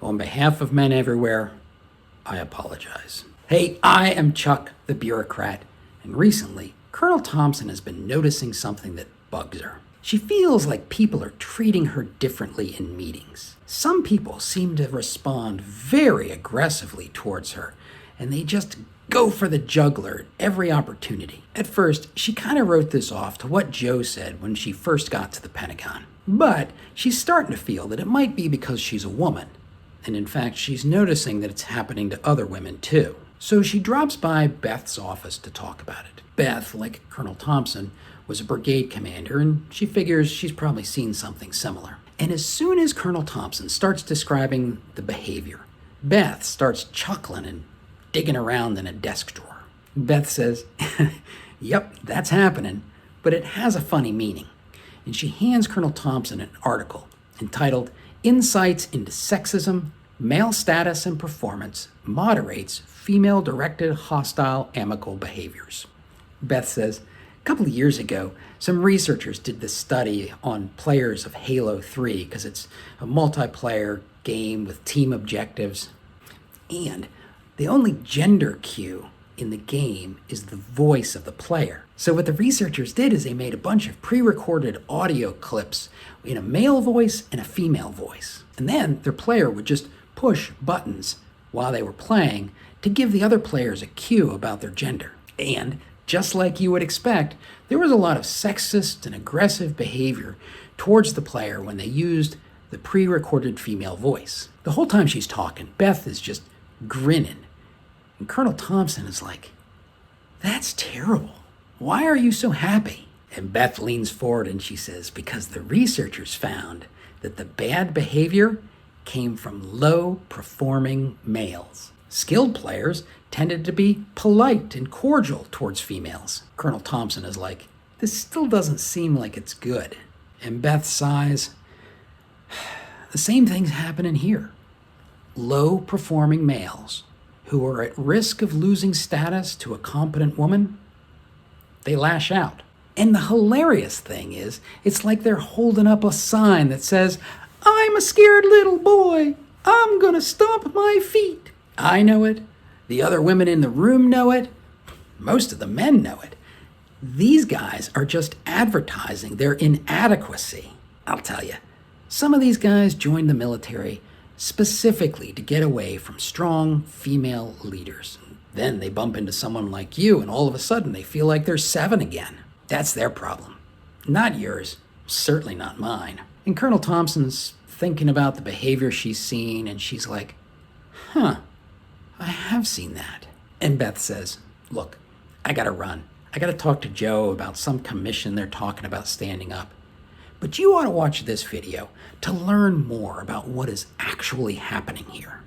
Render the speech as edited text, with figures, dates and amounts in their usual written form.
On behalf of men everywhere, I apologize. Hey, I am Chuck the bureaucrat, and recently, Colonel Thompson has been noticing something that bugs her. She feels like people are treating her differently in meetings. Some people seem to respond very aggressively towards her, and they just go for the jugular at every opportunity. At first, she kind of wrote this off to what Joe said when she first got to the Pentagon. But she's starting to feel that it might be because she's a woman. And in fact, she's noticing that it's happening to other women too. So she drops by Beth's office to talk about it. Beth, like Colonel Thompson, was a brigade commander, and she figures she's probably seen something similar. And as soon as Colonel Thompson starts describing the behavior, Beth starts chuckling and digging around in a desk drawer. Beth says, "Yep, that's happening, but it has a funny meaning." And she hands Colonel Thompson an article entitled "Insights into Sexism, Male Status and Performance Moderates Female-Directed Hostile Amicable Behaviors." Beth says, a couple of years ago, some researchers did this study on players of Halo 3 because it's a multiplayer game with team objectives. And the only gender cue in the game is the voice of the player. So what the researchers did is they made a bunch of pre-recorded audio clips in a male voice and a female voice. And then their player would just push buttons while they were playing to give the other players a cue about their gender. And just like you would expect, there was a lot of sexist and aggressive behavior towards the player when they used the pre-recorded female voice. The whole time she's talking, Beth is just grinning. And Colonel Thompson is like, "That's terrible. Why are you so happy?" And Beth leans forward and she says, "Because the researchers found that the bad behavior came from low-performing males. Skilled players tended to be polite and cordial towards females." Colonel Thompson is like, "This still doesn't seem like it's good." And Beth sighs, "The same thing's happening here. Low-performing males who are at risk of losing status to a competent woman, they lash out. And the hilarious thing is, it's like they're holding up a sign that says, 'I'm a scared little boy. I'm gonna stomp my feet.' I know it. The other women in the room know it. Most of the men know it. These guys are just advertising their inadequacy. I'll tell you, some of these guys joined the military specifically to get away from strong female leaders. Then they bump into someone like you, and all of a sudden they feel like they're 7 again. That's their problem. Not yours. Certainly not mine." And Colonel Thompson's thinking about the behavior she's seen, and she's like, I have seen that. And Beth says, "Look, I gotta run. I gotta talk to Joe about some commission they're talking about standing up. But you ought to watch this video to learn more about what is actually happening here."